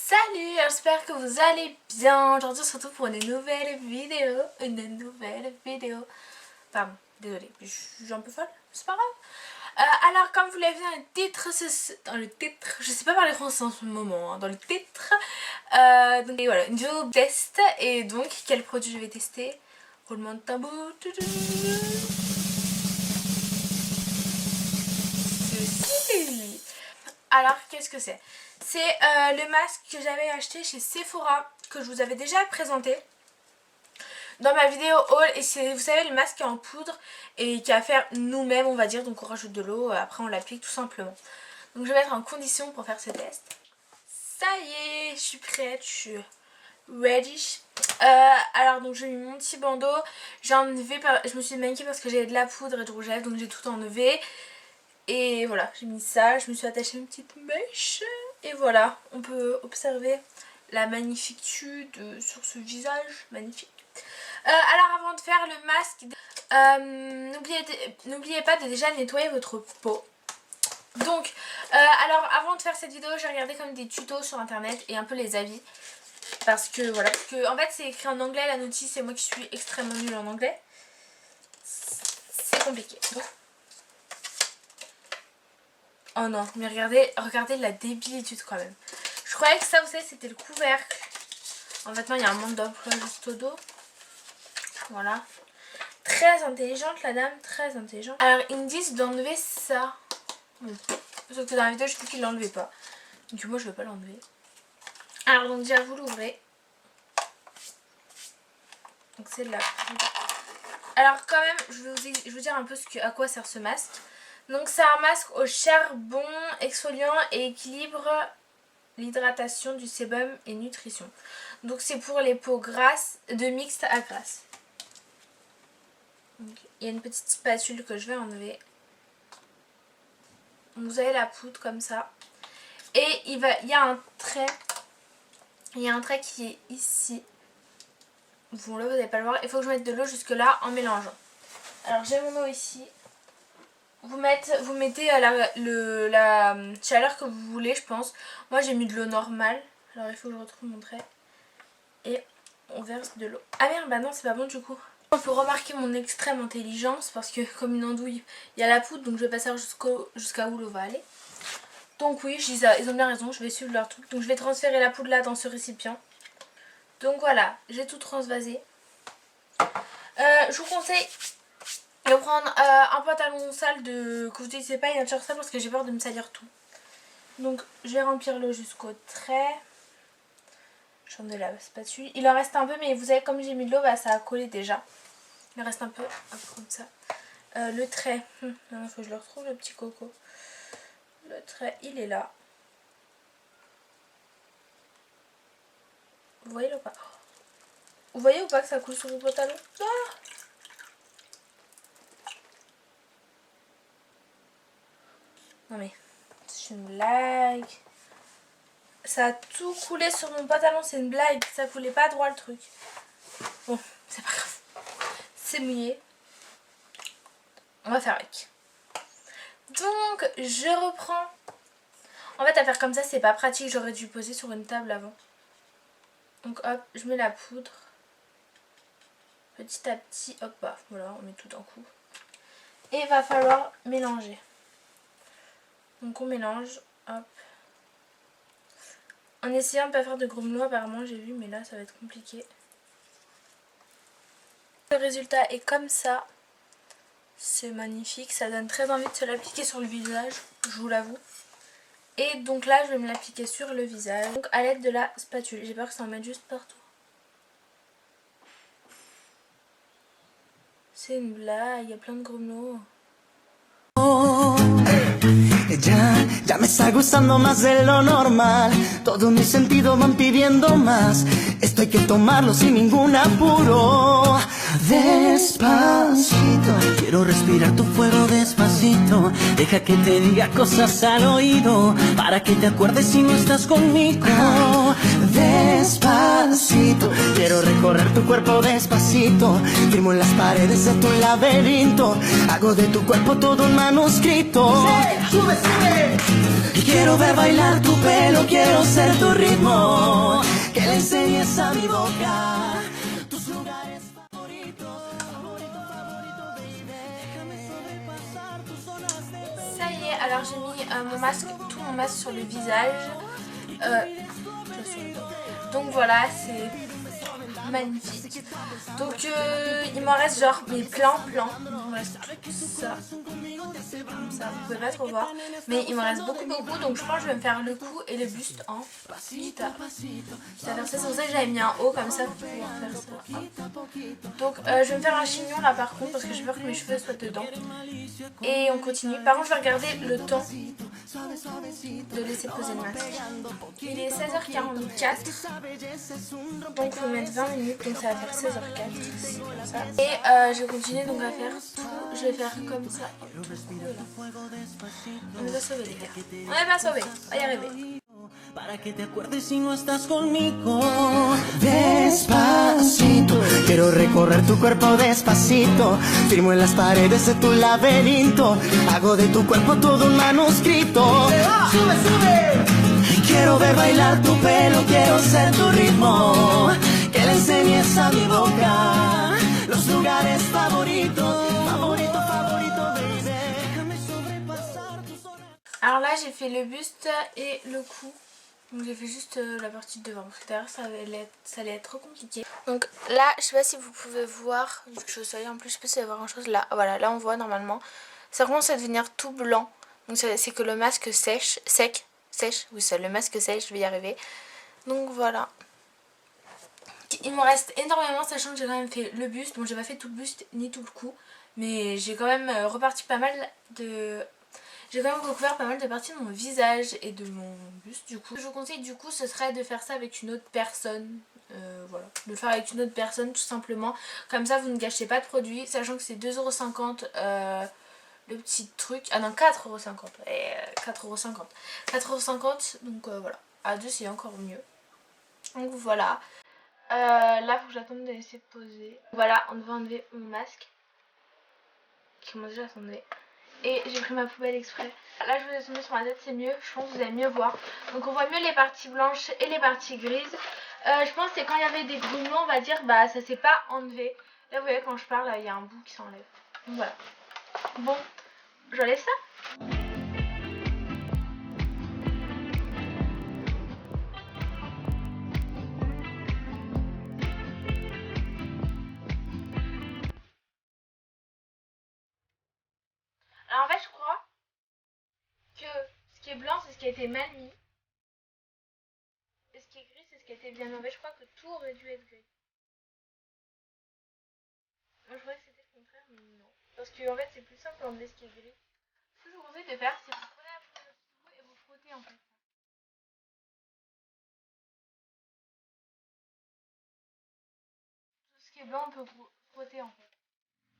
Salut, j'espère que vous allez bien. Aujourd'hui on se retrouve pour une nouvelle vidéo. Pardon, désolée, je suis un peu folle, c'est pas grave. Alors comme vous l'avez vu dans le titre, je sais pas parler français en ce moment, hein, dans le titre. Donc et voilà, une vidéo test. Et donc quel produit je vais tester? Roulement de tambour. Ceci. Alors qu'est-ce que c'est? C'est le masque que j'avais acheté chez Sephora, que je vous avais déjà présenté dans ma vidéo haul. Et c'est, vous savez, le masque qui est en poudre et qui a à faire nous-mêmes, on va dire. Donc on rajoute de l'eau, après on l'applique tout simplement. Donc je vais mettre en condition pour faire ce test. Ça y est, je suis prête, je suis ready. Alors donc j'ai mis mon petit bandeau. J'ai enlevé, je me suis maquillée parce que j'avais de la poudre et du rouge à lèvres, donc j'ai tout enlevé. Et voilà, j'ai mis ça, je me suis attachée une petite mèche. Et voilà, on peut observer la magnifitude sur ce visage magnifique. Alors avant de faire le masque, n'oubliez pas de déjà nettoyer votre peau. Donc, alors avant de faire cette vidéo, j'ai regardé comme des tutos sur internet et un peu les avis. Parce que voilà, en fait c'est écrit en anglais la notice et moi qui suis extrêmement nulle en anglais, c'est compliqué. Bon. Oh non, mais regardez la débilitude quand même. Je croyais que ça, vous savez, c'était le couvercle. En fait, non, il y a un manque d'emploi juste au dos. Voilà. Très intelligente, la dame, très intelligente. Alors, ils me disent d'enlever ça. Bon. Sauf que dans la vidéo, je dis qu'ils ne l'enlevaient pas. Donc, moi, je ne vais pas l'enlever. Alors, donc, déjà, vous l'ouvrez. Donc, c'est de la poudre. Alors, quand même, je vais vous dire un peu à quoi sert ce masque. Donc c'est un masque au charbon exfoliant et équilibre l'hydratation du sébum et nutrition. Donc c'est pour les peaux grasses, de mixte à grasse. Donc, il y a une petite spatule que je vais enlever. Donc, vous avez la poudre comme ça. Et il y a un trait. Il y a un trait qui est ici. Bon là vous n'allez pas le voir. Il faut que je mette de l'eau jusque là en mélangeant. Alors j'ai mon eau ici. Vous mettez la chaleur que vous voulez, je pense. Moi j'ai mis de l'eau normale. Alors il faut que je retrouve mon trait. Et on verse de l'eau. Ah merde, bah non, c'est pas bon du coup. On peut remarquer mon extrême intelligence parce que comme une andouille, il y a la poudre, donc je vais pas savoir jusqu'à où l'eau va aller. Donc oui, je dis ça, ils ont bien raison, je vais suivre leur truc. Donc je vais transférer la poudre là dans ce récipient. Donc voilà, j'ai tout transvasé. Je vous conseille de prendre un pantalon sale que vous n'utilisez pas et un t-shirt sale parce que j'ai peur de me salir tout. Donc je vais remplir l'eau jusqu'au trait. Je de la spatule. Il en reste un peu mais vous savez comme j'ai mis de l'eau, bah, ça a collé déjà. Il en reste un peu comme ça. Le trait, il faut que je le retrouve le petit coco. Le trait il est là. Vous voyez ou pas? Vous voyez ou pas que ça coule sur vos pantalons? Ah, non mais, c'est une blague. Ça a tout coulé sur mon pantalon, c'est une blague. Ça coulait pas droit le truc. Bon, c'est pas grave. C'est mouillé. On va faire avec. Donc, je reprends. En fait, à faire comme ça, c'est pas pratique. J'aurais dû poser sur une table avant. Donc hop, je mets la poudre. Petit à petit, hop, bah, voilà, on met tout d'un coup. Et il va falloir mélanger. Donc on mélange, hop. En essayant de ne pas faire de grommelons apparemment j'ai vu, mais là ça va être compliqué. Le résultat est comme ça. C'est magnifique, ça donne très envie de se l'appliquer sur le visage, je vous l'avoue. Et donc là je vais me l'appliquer sur le visage, donc à l'aide de la spatule. J'ai peur que ça en mette juste partout. C'est une blague, il y a plein de grommelons. Ya me está gustando más de lo normal. Todos mis sentidos van pidiendo más. Esto hay que tomarlo sin ningún apuro. Despacito, quiero respirar tu fuego despacito. Deja que te diga cosas al oído, para que te acuerdes si no estás conmigo. Despacito, quiero recorrer tu cuerpo despacito. Firmo en las paredes de tu laberinto. Hago de tu cuerpo todo un manuscrito. ¡Sube, sube! Y quiero ver bailar tu pelo, quiero ser tu ritmo. mi boca. Tus lugares favoritos, favorito, favorito, baby. Déjame sobrepasar tus zonas de... Ça y est, alors j'ai mis mon masque, tout mon masque sur le visage. Donc voilà, c'est magnifique. Donc il m'en reste genre mais plein. Il me reste ça. Comme ça, vous pouvez pas trop voir. Mais il me reste beaucoup. Donc je pense que je vais me faire le cou et le buste en guitare. C'est pour ça que j'avais mis un haut comme ça pour pouvoir faire ça. Donc je vais me faire un chignon là par contre parce que j'ai peur que mes cheveux soient dedans. Et on continue. Par contre je vais regarder le temps de laisser poser le masque. Il est 16h44. Donc il faut mettre 20 minutes, donc ça va faire 16h04. Comme ça. Et je vais continuer donc à faire tout. Je vais faire comme ça. On va sauver les gars. On n'est pas sauver, on va y arriver. Para que te acuerdes si no estás conmigo. Despacito, quiero recorrer tu cuerpo despacito. Firmo en las paredes de tu laberinto. Hago de tu cuerpo todo un manuscrito. Sube, sube. Quiero ver bailar tu pelo, quiero ser tu ritmo. Que le enseñes a mi boca los lugares favoritos. Favorito, favorito, baby. Déjame sobrepasar tus zonas. Alors là j'ai fait le buste et le cou. Donc j'ai fait juste la partie de devant parce que derrière ça allait être trop compliqué. Donc là je sais pas si vous pouvez voir, vu que je suis en plus je sais pas si vous voir grand chose là. Voilà, là on voit normalement. Ça commence à devenir tout blanc. Donc c'est que le masque sèche, oui ça le masque sèche, je vais y arriver. Donc voilà. Il me reste énormément sachant que j'ai quand même fait le buste. Bon j'ai pas fait tout le buste ni tout le cou. Mais j'ai quand même reparti pas mal de... J'ai quand même recouvert pas mal de parties de mon visage et de mon buste du coup. Je vous conseille du coup ce serait de faire ça avec une autre personne. Voilà, de le faire avec une autre personne tout simplement. Comme ça vous ne gâchez pas de produit. Sachant que c'est 2,50 € le petit truc. Ah non 4,50 €. 4,50 €. 4,50 € donc voilà. À deux c'est encore mieux. Donc voilà. Là faut que j'attende de laisser poser. Voilà, on devait enlever mon masque. Qui commence déjà à s'enlever. Et j'ai pris ma poubelle exprès. Là je vous ai tourné sur ma tête, c'est mieux, je pense que vous allez mieux voir. Donc on voit mieux les parties blanches et les parties grises. Je pense que quand il y avait des grumeaux on va dire, bah ça s'est pas enlevé. Là vous voyez quand je parle, il y a un bout qui s'enlève. Donc voilà. Bon, j'enlève ça. Alors en fait je crois que ce qui est blanc c'est ce qui a été mal mis. Et ce qui est gris c'est ce qui a été bien mis. En fait je crois que tout aurait dû être gris. Moi je croyais que c'était le contraire mais non. Parce que en fait c'est plus simple d'enlever ce qui est gris. Ce que je vous conseille de faire c'est vous prenez la poudre et vous frottez en fait. Tout ce qui est blanc on peut frotter en fait.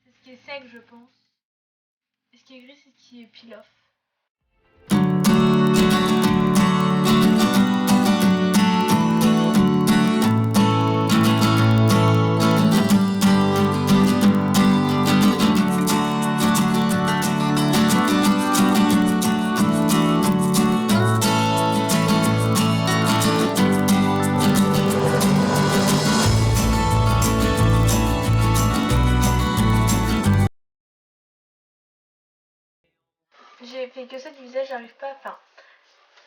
C'est ce qui est sec je pense. Et ce qui est gris c'est ce qui est peel off. J'ai fait que ça du visage, j'arrive pas, enfin,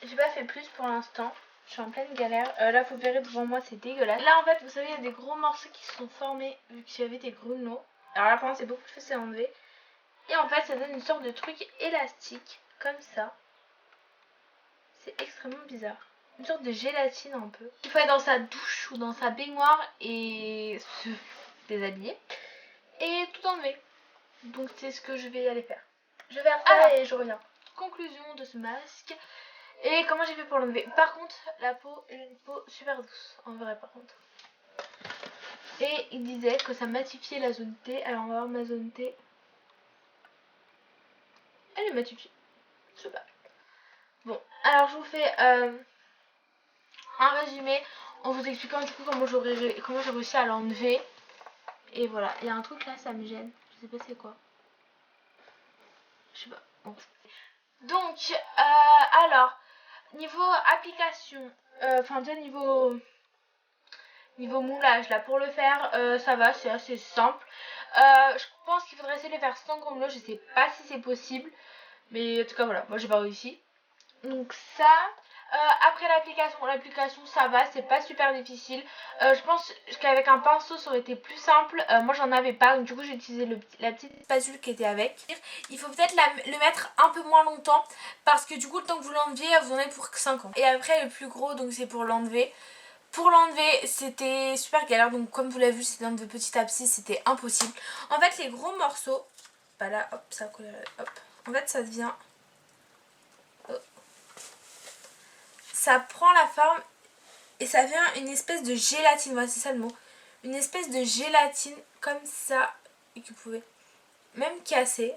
j'ai pas fait plus pour l'instant, je suis en pleine galère. Là vous verrez devant moi c'est dégueulasse. Là en fait vous savez il y a des gros morceaux qui se sont formés vu qu'il y avait des grumeaux. Alors là pendant c'est beaucoup plus facile à enlever. Et en fait ça donne une sorte de truc élastique comme ça. C'est extrêmement bizarre. Une sorte de gélatine un peu. Il faut être dans sa douche ou dans sa baignoire et se déshabiller. Et tout enlever. Donc c'est ce que je vais aller faire. Je vais faire ça et je reviens. Conclusion de ce masque. Et comment j'ai fait pour l'enlever. Par contre la peau est une peau super douce. En vrai par contre. Et il disait que ça matifiait la zone T. Alors on va voir ma zone T. Elle est matifiée. Super. Bon alors je vous fais un résumé en vous expliquant du coup comment j'ai réussi à l'enlever. Et voilà. Il y a un truc là ça me gêne. Je sais pas c'est quoi. Je sais pas. Bon. Donc, alors, niveau application, enfin déjà niveau Niveau moulage là pour le faire ça va, c'est assez simple. Je pense qu'il faudrait essayer de le faire sans gros moulage, je sais pas si c'est possible. Mais en tout cas voilà, moi j'ai pas réussi. Donc ça, après l'application ça va, c'est pas super difficile. Je pense qu'avec un pinceau ça aurait été plus simple. Moi j'en avais pas, donc du coup j'ai utilisé la petite spatule qui était avec. Il faut peut-être le mettre un peu moins longtemps parce que du coup le temps que vous l'enleviez vous en avez pour 5 ans. Et après le plus gros donc c'est pour l'enlever. Pour l'enlever c'était super galère, donc comme vous l'avez vu c'était d'enlever petit à petit, c'était impossible. En fait les gros morceaux, bah là hop ça colle, hop. En fait ça devient... ça prend la forme et ça vient une espèce de gélatine, voilà c'est ça le mot. Une espèce de gélatine comme ça et que vous pouvez même casser.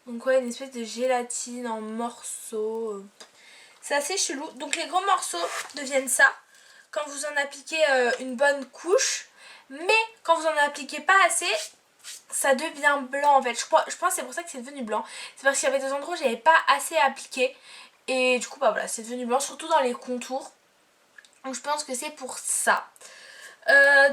Donc ouais, une espèce de gélatine en morceaux. C'est assez chelou. Donc les gros morceaux deviennent ça quand vous en appliquez une bonne couche. Mais quand vous en appliquez pas assez, ça devient blanc en fait. Je pense que c'est pour ça que c'est devenu blanc. C'est parce qu'il y avait des endroits où j'avais pas assez appliqué. Et du coup bah voilà, c'est devenu blanc, surtout dans les contours. Donc je pense que c'est pour ça.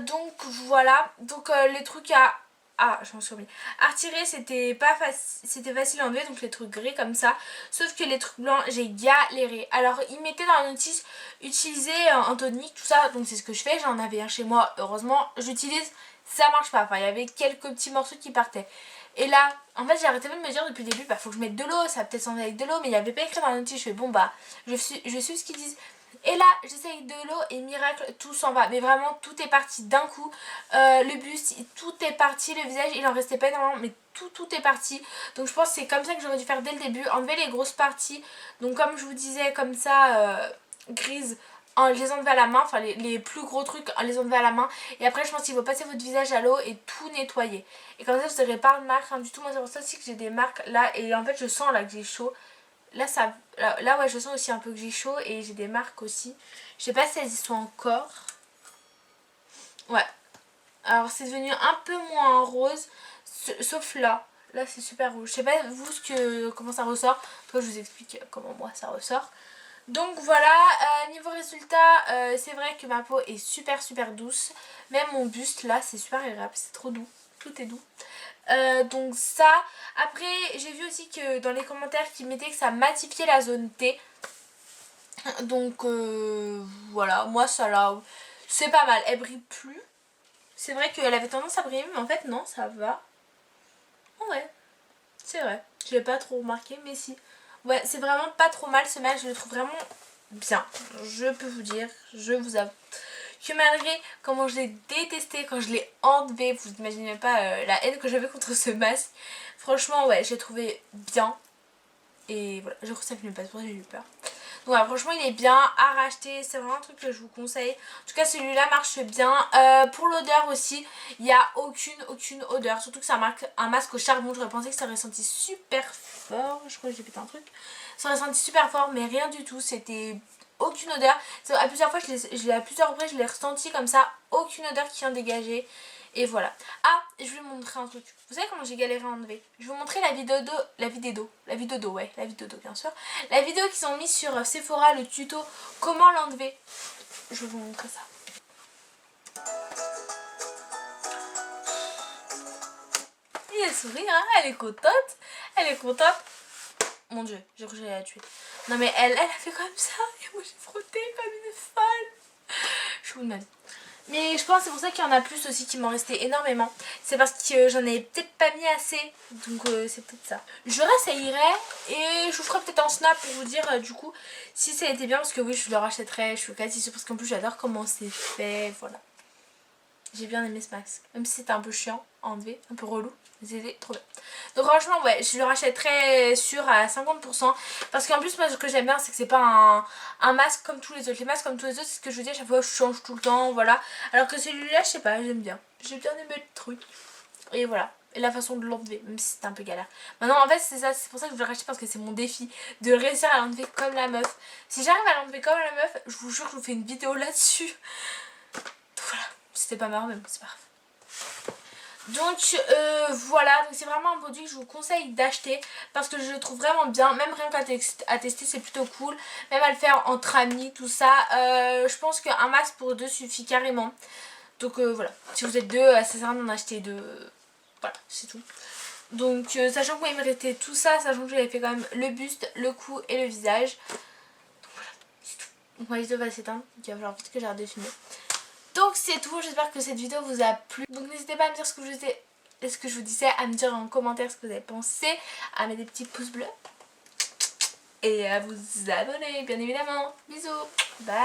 Donc voilà. Donc les trucs à... ah, je m'en suis remis. À retirer, c'était pas facile, c'était facile à enlever, donc les trucs gris comme ça. Sauf que les trucs blancs, j'ai galéré. Alors, ils mettaient dans la notice utiliser un tonique, tout ça. Donc c'est ce que je fais. J'en avais un chez moi. Heureusement, j'utilise. Ça marche pas. Enfin, il y avait quelques petits morceaux qui partaient. Et là, en fait, j'ai arrêté de me dire depuis le début, bah faut que je mette de l'eau. Ça va peut-être s'enlever avec de l'eau, mais il n'y avait pas écrit dans la notice. Je fais bon bah, je suis ce qu'ils disent. Et là, j'essaye avec de l'eau et miracle, tout s'en va. Mais vraiment, tout est parti d'un coup. Le buste, tout est parti. Le visage, il en restait pas énormément, mais tout est parti. Donc je pense que c'est comme ça que j'aurais dû faire dès le début. Enlever les grosses parties. Donc comme je vous disais, comme ça, grises, les enlever à la main. Enfin, les plus gros trucs, les enlever à la main. Et après, je pense qu'il faut passer votre visage à l'eau et tout nettoyer. Et comme ça, vous n'aurez pas de marques, hein, du tout. Moi, c'est pour ça aussi que j'ai des marques là. Et en fait, je sens là que j'ai chaud. Là ouais, je sens aussi un peu que j'ai chaud et j'ai des marques aussi. Je sais pas si elles y sont encore. Ouais. Alors c'est devenu un peu moins rose, sauf là. Là c'est super rouge. Je sais pas vous comment ça ressort. Toi je vous explique comment moi ça ressort. Donc voilà, niveau résultat, c'est vrai que ma peau est super douce. Même mon buste là c'est super agréable, c'est trop doux. Tout est doux. Donc ça, après j'ai vu aussi que dans les commentaires qui mettaient que ça matifiait la zone T. Donc voilà, moi ça là c'est pas mal, elle brille plus. C'est vrai qu'elle avait tendance à briller mais en fait non, ça va. Ouais, c'est vrai, je l'ai pas trop remarqué mais si. Ouais, c'est vraiment pas trop mal ce match, je le trouve vraiment bien. Je peux vous dire, je vous avoue que malgré comment je l'ai détesté quand je l'ai enlevé, vous n'imaginez même pas la haine que j'avais contre ce masque. Franchement ouais, j'ai trouvé bien. Et voilà, je crois que ça finit pas, c'est pour ça que j'ai eu peur. Donc voilà, franchement il est bien à racheter, c'est vraiment un truc que je vous conseille. En tout cas celui-là marche bien. Pour l'odeur aussi, il n'y a aucune odeur. Surtout que ça marque un masque au charbon, j'aurais pensé que ça aurait senti super fort. Je crois que j'ai pété un truc. Ça aurait senti super fort mais rien du tout, c'était aucune odeur. À plusieurs fois, à plusieurs reprises je l'ai ressenti comme ça, aucune odeur qui vient dégager. Et voilà. Ah, je vais vous montrer un truc. Vous savez comment j'ai galéré à enlever? Je vais vous montrer la vidéo bien sûr. La vidéo qu'ils ont mis sur Sephora, le tuto comment l'enlever. Je vais vous montrer ça. Et elle sourit, hein, elle est contente. Elle est contente. Mon dieu, j'ai cru que j'allais la tuer. Non mais elle a fait comme ça et moi j'ai frotté comme une folle. Je vous demande. Mais je pense que c'est pour ça qu'il y en a plus aussi qui m'en restait énormément. C'est parce que j'en ai peut-être pas mis assez. Donc c'est peut-être ça. Je réessayerai et je vous ferai peut-être un snap pour vous dire du coup si ça a été bien. Parce que oui, je le rachèterai. Je suis quasi sûre parce qu'en plus j'adore comment c'est fait. Voilà. J'ai bien aimé ce masque. Même si c'était un peu chiant à enlever, un peu relou. Mais c'était trop bien. Donc franchement ouais, je le rachèterai sûr à 50%. Parce qu'en plus moi ce que j'aime bien c'est que c'est pas un masque comme tous les autres. Les masques comme tous les autres c'est ce que je vous dis à chaque fois, je change tout le temps, voilà. Alors que celui-là je sais pas, j'aime bien. J'ai bien aimé le truc. Et voilà. Et la façon de l'enlever, même si c'était un peu galère. Maintenant en fait c'est ça, c'est pour ça que je veux le racheter parce que c'est mon défi de réussir à l'enlever comme la meuf. Si j'arrive à l'enlever comme la meuf, je vous jure que je vous fais une vidéo là-dessus. Donc voilà. C'était pas marrant mais bon c'est pas grave. Donc voilà, donc c'est vraiment un produit que je vous conseille d'acheter parce que je le trouve vraiment bien, même rien qu'à tester c'est plutôt cool, même à le faire entre amis, tout ça. Je pense qu'un masque pour deux suffit carrément. Donc voilà, si vous êtes deux, ça sert à rien d'en acheter deux. Voilà, c'est tout. Donc sachant que moi il me restait tout ça, sachant que j'avais fait quand même le buste, le cou et le visage. Donc voilà, c'est tout. Donc ma vidéo va s'éteindre, il va falloir vite que j'arrête de filmer. Donc c'est tout, j'espère que cette vidéo vous a plu. Donc n'hésitez pas à me dire ce que je vous disais, à me dire en commentaire ce que vous avez pensé, à mettre des petits pouces bleus et à vous abonner bien évidemment. Bisous, bye.